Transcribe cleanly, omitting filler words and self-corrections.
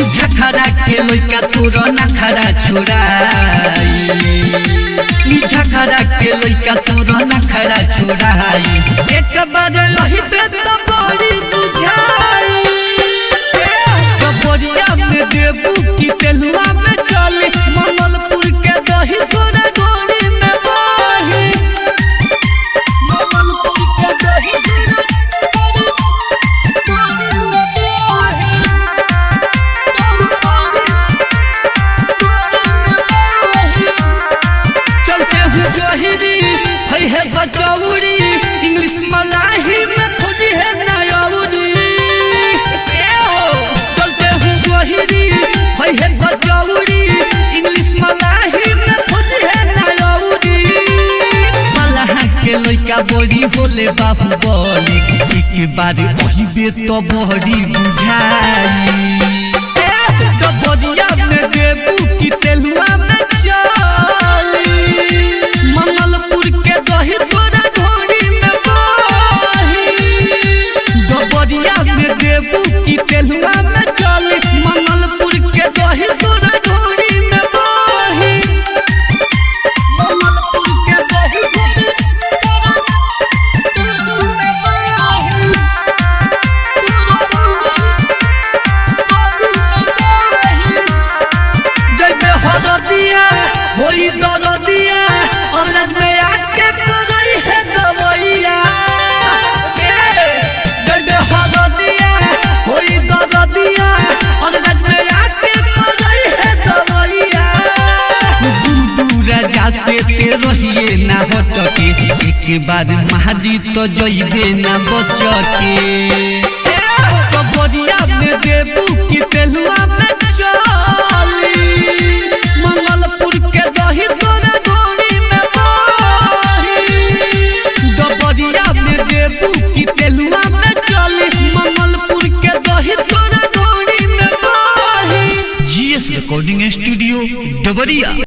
लइका तोरा नखरा छोड़ाई झखरा के लइका तोरा नखरा छोड़ाई एक बार रही पे तो बड़ी बुझाई कबरिया में देबू की तेलुआ में चली मंगलपुर के दही तोरा गोरी में बही मंगलपुर के दही इंग्लिश मलाही में खोजी है नयाउरी चलते हूँ गोहिरी है बचौरी इंग्लिश मलाही में खोजी है नयाउरी मलाहा के लइका बड़ी होले बाबू बोली एक बार ओहिबे तो बड़ी बुझाई तो बदिया में देबू की तेलुआ में चली मंगलपुर के दही तोरा घोड़ी में देबू की तेलुआ में चली मंगलपुर के दही तोरा घोड़ी में बही मंगलपुर के दही जैसे हरदिया होई दरदिया और में आके करई है दवैया से ते रहिए ना हटके एक बार महादी तो जइबे ना बचके कबरिया में देबू की तेलुआ में चली मंगलपुर के दही तोरा घोड़ी में बही कबरिया में देबू की तेलुआ में चली मंगलपुर के दही तोरा घोड़ी में बही। GS recording studio डबरिया।